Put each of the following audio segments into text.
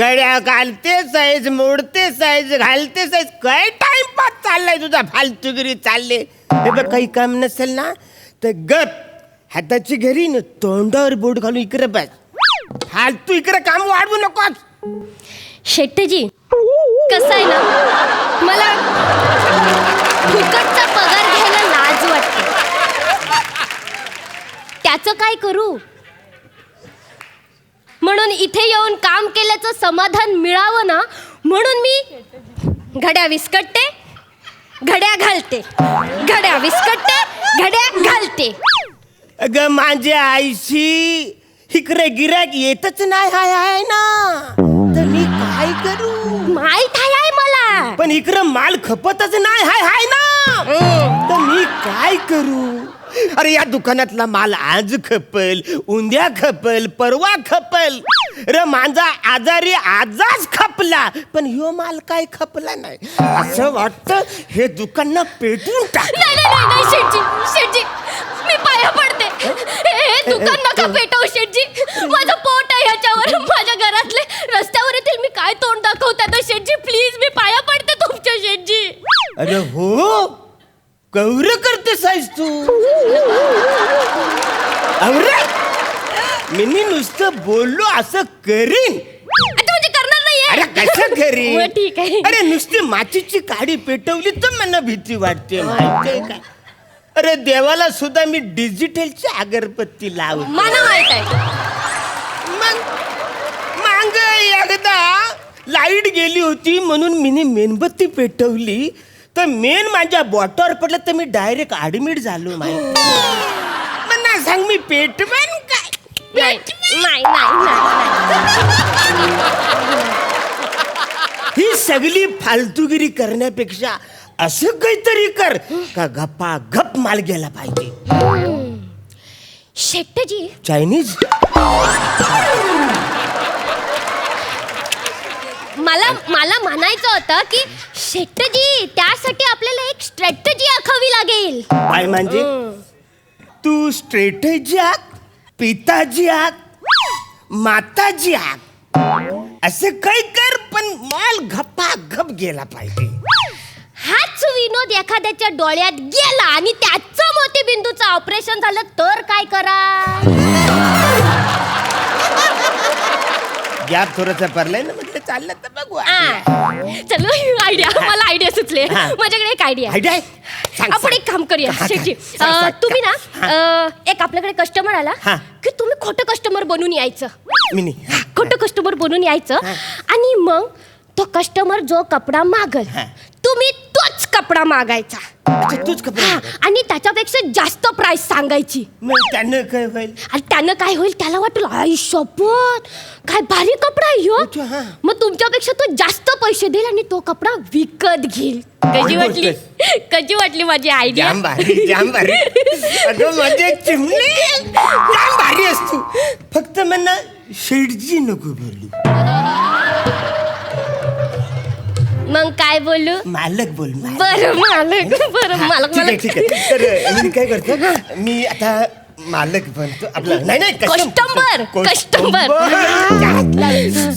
गड्या घालते साईज, मोडते साईज, घालते साईज. काय टाइमपास चाललाय तुझा, फालतूगिरी चालले. हे बघ, काही काम नसेल ना तर गप हाताची घरी न तोंडावर बोट घालून इकडे बस. फालतू इकडे काम वाढवू नकोस. शेट्टीजी, कसं आहे ना, मला फुकटचा पगार घ्यायला लाज वाटते. त्याचं काय करू? म्हणून इथे येऊन काम केल्याचं समाधान मिळावं ना, म्हणून मी घड्या विस्कटते, घड्या घालते, घड्या विस्कटते, घड्या घालते. अगं माझ्या आईशी इकडे गिराक येतच नाही आहे ना, तर मी काय करू? माहित आहे मला, पण इकडं माल खपतच नाही आहे ना, तर मी काय करू? अरे या दुकानातला माल आज खपल, उद्या खपल, परवा खपल. रे माझा आजारी आजच खपला, पण ह्यो माल काय खपला नाही. असं वाटतं हे दुकान पेटून टाक. नाही शेटजी, शेटजी, मी पाया पडते. हे दुकान नका पेटवू शेटजी. माझं पोट आहे ह्याच्यावर. माझ्या घरातले रस्त्यावर येतील, मी काय तोंड दाखवतात शेटजी. प्लीज, मी पाया पडते तुमच्या शेटजी. अरे हो, कौर करते साईज तू. अरे मी नुसतं बोललो असं करीन. आता म्हणजे करणार नाहीये. अरे कसं करीन? मग ठीक आहे. अरे नुसती मातीची काडी पेटवली तर मला भीती वाटते, माहितीये का? अरे देवाला सुद्धा मी डिजिटलची अगरबत्ती लावतो. मला माहित आहे. मग एकदा लाईट गेली होती म्हणून मी मेणबत्ती पेटवली, तर मेन माझ्या बोटावर पडलं, तर मी डायरेक्ट ऍडमिट झालो. माहिती मला सांग, मी पेटवेन काय? नाही नाही नाही. ही सगळी फालतूगिरी करण्यापेक्षा असं काहीतरी कर का गप्पा गप माल गेला पाहिजे. शेट्टीजी, चायनीज मला म्हणायचं होतं की शेट्टीजी, त्यासाठी आपल्याला एक स्ट्रॅटेजी आखावी लागेल. काय म्हणजे? तू स्ट्रेटेजी आख, पिताजी आख, माताजी आख, असं काही कर, पण माल गप्पा गप गेला पाहिजे. हाच विनोद एखाद्याच्या डोळ्यात गेला आणि त्याचं मोतीबिंदूचं ऑपरेशन झालं तर काय करा? गॅप थोडंसं पडलंय ना, म्हटलं चाललं तर बघू. चलो, आयडिया, मला आयडिया सुचले. माझ्याकडे एक आयडिया. आपण एक काम करूया शेटजी. तुम्ही ना, एक आपल्याकडे कस्टमर आला की तुम्ही खोटं कस्टमर बनून यायचं. खोटं कस्टमर बनून यायचं आणि मग तो कस्टमर जो कपडा मागल, तुम्ही तोच कपडा मागायचा. तूच कपडा आणि त्याच्यापेक्षा जास्त प्राइस सांगायची. त्यानं काय होईल? आणि त्यानं काय होईल, त्याला वाटेल आई शपथ काय भारी कपडा आहे ह्यो. मग तुमच्यापेक्षा तो जास्त पैसे देईल आणि तो कपडा विकत घेईल. कशी वाटली? कशी वाटली माझी आयडिया? जाम भारी, जाम भारी. अगं माझे चिमणी, जाम भारी असतो. फक्त म्हणा शेठजी नको बोलू. मग काय बोलू? मालक बोल. बरं मालक, बरं मालक. ठीक आहे, ठीक आहे. तर मी काय करतो, मी आता मालक बनतो. आपलं नाही कस्टमर.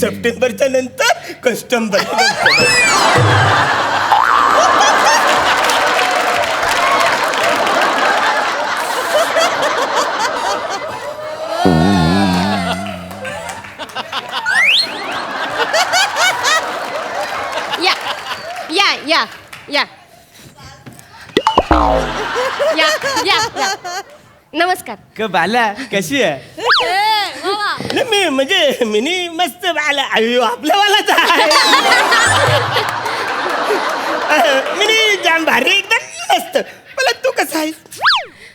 सप्टेंबरच्या नंतर कस्टमर. या नमस्कार. क बाला कशी आहे? मी म्हणजे मिनी मस्त बाला. अयो आपल्या वालाच आहे. मिनी जाम भारी, एकदम मस्त. मला तू कसा आहेस?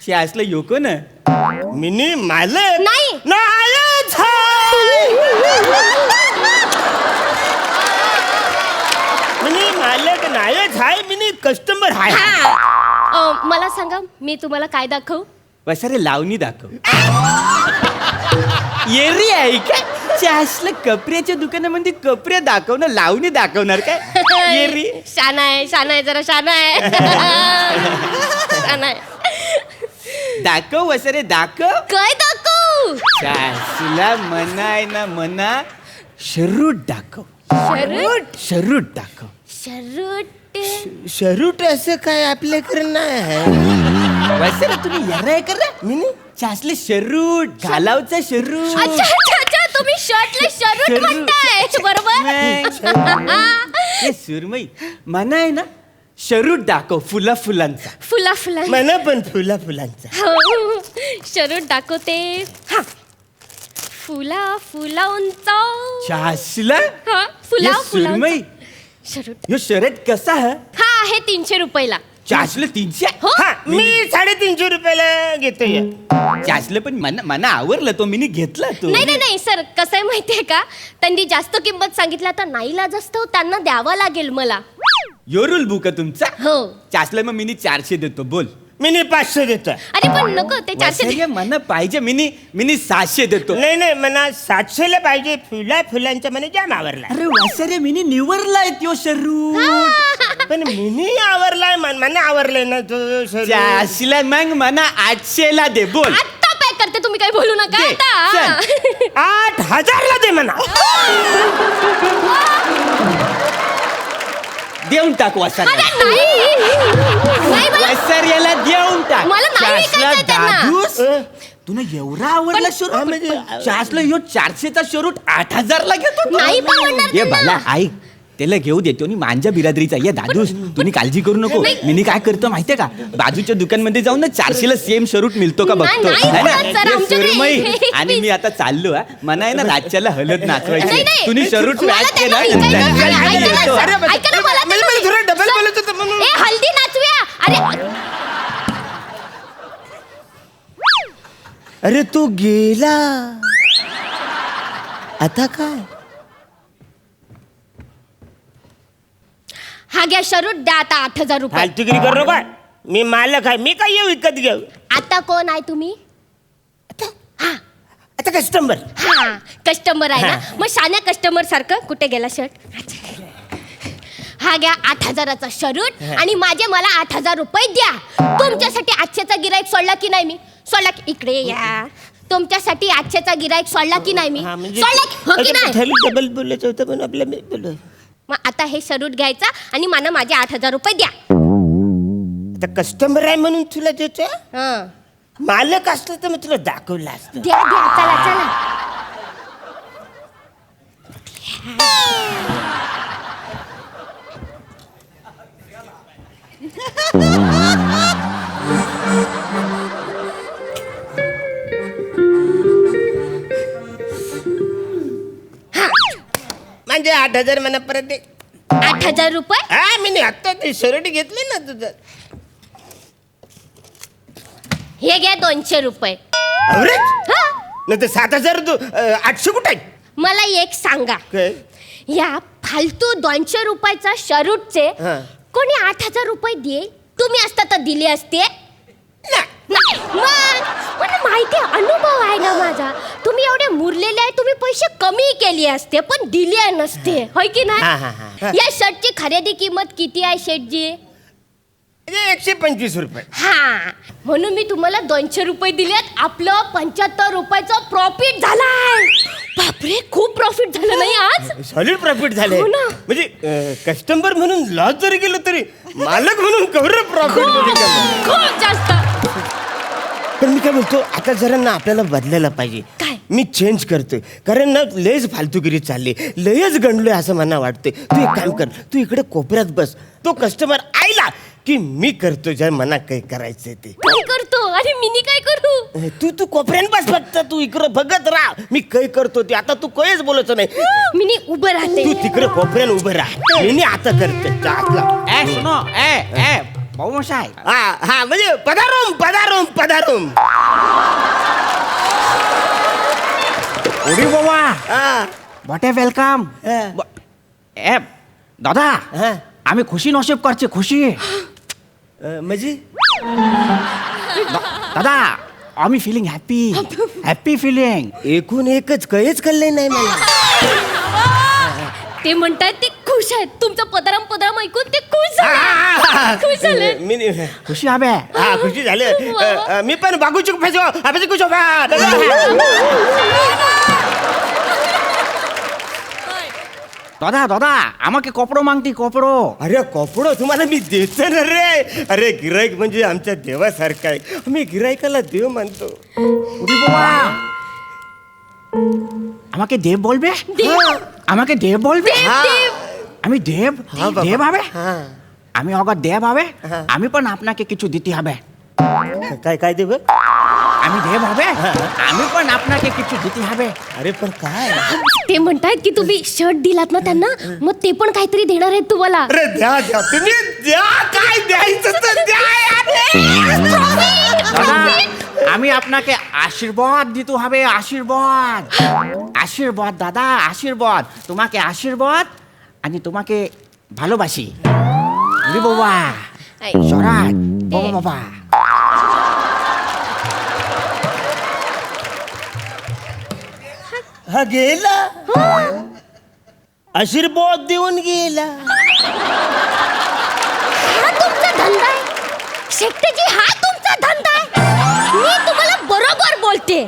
शी असलं योको ना. मिनी मालक नाही. मिनी मालक नायच आहे, मिनी कस्टमर आहे. मला सांगा, मी तुम्हाला काय दाखवू? वसारे लावणी दाखव. येरी आहे का? असलं कपड्याच्या दुकानामध्ये कपडे दाखवणार, लावणी दाखवणार काय? येरी शाना आहे जरा शाना आहे. शाना आहे. दाखव वसारे दाखव. काय दाखवू? तुला मना आहे ना, मना शरूट दाखव. शरूट दाखव. शरूट असं काय आपल्याकडे नाही आहे. वैसे तुम्ही येणार कर मी चासले शरूट घालावचा शरूट. अच्छा अच्छा अच्छा तुम्ही शर्टला शरूट शरूट. म्हणताय बरोबर. हे सुरमई मना आहे ना शरूट दाखव फुलांचा. फुला मला पण फुलांचा. शरूट दाखवते. हा फुला उंच. चासला हा फुला सुरमई शरूट. यो शर्ट कसा है हा आहे 300 रुपयाला. चासलं 300. हो हा मी 350 रुपयाला घेतोय. चासलं पण मना आवरलं तो मी घेतला तो. नाही सर कसं आहे माहितीये का त्यांनी जास्त किंमत सांगितलं तर नाईलाज असतो त्यांना द्यावा लागेल मला. यो रूल बुक तुमचा. हो चासलं मग मिनी 400 देतो बोल. मी 500 देतोय. अरे पण नको ते 400 मन पाहिजे मिनी 700 देतो. नाही मला 700 ला पाहिजे. फुलांच्या મને जाम आवरला. अरे वासरे मिनी निवरलाय त्यो शरूट. पण मिनी आवरलाय मला आवरलंय ना तो शरूट. चासलं मग मना 800 ला दे बोल. आता पॅक करते तुम्ही काही बोलू नका दे, आता. 8000 ला दे म्हणा. देऊन टाक वासरे. अरे नाही मला वासऱ्याला देऊन टाक. मला नाही चासला विकायचं त्यांना. दादूस तुला एवढा आवडला हा, शरूट म्हणजे, चासलं यो 400 चा शरूट 8000 ला घेतो. नाही परवडणार ये त्यांना. बाला ऐक त्याला घेऊ देतो आणि माझ्या बिरादरीचा ये दादूस तुम्ही काळजी करू नको. मी काय करतो माहितीये का बाजूच्या दुकानमध्ये जाऊन ना 400 ला सेम शरूट मिळतो का नाही, बघतो. नाही है ना? मिळत, सर, ये आमच्याकडे सुरमई. एक आणि मी piece. आता चाललो हा मना आहे ना रातच्याला हलत नाचवायची. नाही. तुम्ही शरूट मला पॅक त्यांना केला विकायचं नाही. नंतर मी ऐका येतो. ना, अरे, सर, ऐका ना, मला म्हणजे त्यांना- थोडं डबल सर, बोलत होतं म्हणून. ए हल्दी नाचूया. अरे तू गेला आता काय. हा घ्या शरूट द्या आता 8000 रुपये. फालतूगिरी करू नका. मी मालक आहे. मी काय येऊ विकत घेऊ. आता कोण आहे तुम्ही. हा आता कस्टमर. हा कस्टमर आहे ना मग शान्या कस्टमर सारखं कुठे गेला शर्ट. हा घ्या 8000चा शरूट आणि माझे मला 8000 रुपये द्या. तुमच्यासाठी 800चा गिराईक सोडला की नाही मी. सोडला की इकडे या. तुमच्यासाठी 800चा गिराईक सोडला की नाही मी. सोडला की- हो की नाही. डबल बोलायचं होतं पण आपल्या मी बोललो. मग आता हे शरूट घ्यायचा आणि मला माझे 8000 रुपये द्या. आता कस्टमर आहे म्हणून तुला देतो. हं. मालक असलं तर मग तुला दाखवलं असतं. द्या चला म्हणजे 8000 मला परत दे. 8000 रुपये. हा मी आता ते शर्ट घेतली ना तुझं. हे घ्या 200 रुपये. अवरेज हा नाही तर 7000 तू 800 कुठे आहे? मला एक सांगा काय? या फालतू 200 रुपयाचा शरूटचे हा. कोणी 8000 रुपये दे. तुम्ही असता तर दिले असते. नाही मग मला माहिती आहे अनुभव आहे ना माझा. तुम्ही एवढे मुरलेले आहे तुम्ही पैसे कमी केले असते पण दिले नसते होय की हा, हा, नाही. हा. या शर्टची खरेदी किंमत किती आहे शेठजी. 125 रुपये. हा म्हणून मी तुम्हाला 200 रुपये दिलेत. आपलं 75 रुपयाचं प्रॉफिट झालाय. बापरे खूप प्रॉफिट झालं नाही आज. सॉलिड प्रॉफिट झाले. हो ना. म्हणजे कस्टमर म्हणून लॉस जरी गेलो तरी मालक म्हणून कवर प्रॉफिट. खूप जास्त. पण मी काय बोलतो आता जरा ना आपल्याला बदलायला पाहिजे. काय? मी चेंज करतोय कारण ना लयच फालतूगिरी चालली. लयच गणलोय असं मला वाटतंय. तू एक काम कर तू इकडे कोपऱ्यात बस. तो कस्टमर आयला की मी करतो ज्या मना काही करायचंय ते. काय करतो आणि मिनी काय करू. तू कोपऱ्यात बस फक्त. तू इकडं बघत राहा मी काय करतो ते. आता तू काहीच बोलायचं नाही. मिनी उभं राहते. तू तिकडे कोपऱ्यात उभं राहा. मी आता करते. ए सुनो ए भाऊ मशाय हा म्हणजे पदारूम. ओडी बाबा हा व्हॉट ए वेलकम. ए दादा हा. आम्ही खुशी नशीब करचे खुशी. म्हणजे दादा आम्ही फिलिंग हॅपी फिलिंग. एकूण एकच काहीच कळलं नाही मला. ते म्हणतात ते खुश आहेत. तुमचं पदराम ऐकून ते खुश झाले. खुशी हवे. हा खुशी झाले. मी पण बागूची फसवा अभिजी कुछ दादा दादा আমাকে कपडो मागती कपडो. अरे कपडो तुम्हाला मी देतो ना रे. अरे गिराईक म्हणजे आमच्या देवासारखा आहे. आम्ही गिराईकाला देव मानतो. 우리 বাবা আমাকে দেব বলবে? আমাকে দেব বলবে? আমি দেব হ্যাঁ বাবা. দেব হবে? হ্যাঁ. আমি অগর দেব হবে হ্যাঁ. আমি पण আপনাকে কিছু দিতে হবে. काय काय देव? আমি দেব হবে আমি पण আপনাকে কিছু দিতে হবে. अरे पण काय? ते म्हणतायत की तुम्ही शर्ट दिलात ना त्यांना, मग ते पण काहीतरी देणार आहेत तुम्हाला. अरे द्या द्या तुम्ही द्या काय द्यायचं तर द्या. দাদা আমি আপনাকে আশীর্বাদ দিতে হবে. আশীর্বাদ আশীর্বাদ দাদা আশীর্বাদ. তোমাকে আশীর্বাদ आणि তোমাকে ভালোবাসি. উরি বাবা आई. সরাজ বাবা বাবা. हा गेला आशीर्वाद देऊन गेला. हा तुमचा धंदा आहे शेट्टीजी, हा तुमचा धंदा आहे. मी तुम्हाला बरोबर बोलते.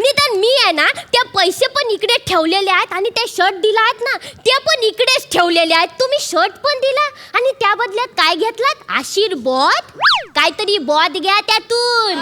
निदान मी आहे ना, त्या पैसे पण इकडे ठेवलेले आहेत आणि ते शर्ट दिला आहेत ना, ते पण इकडेच ठेवलेले आहेत. तुम्ही शर्ट पण दिला आणि त्या बदल्यात काय घेतलात? आशीर्वाद. काहीतरी बॉद घ्या त्यातून.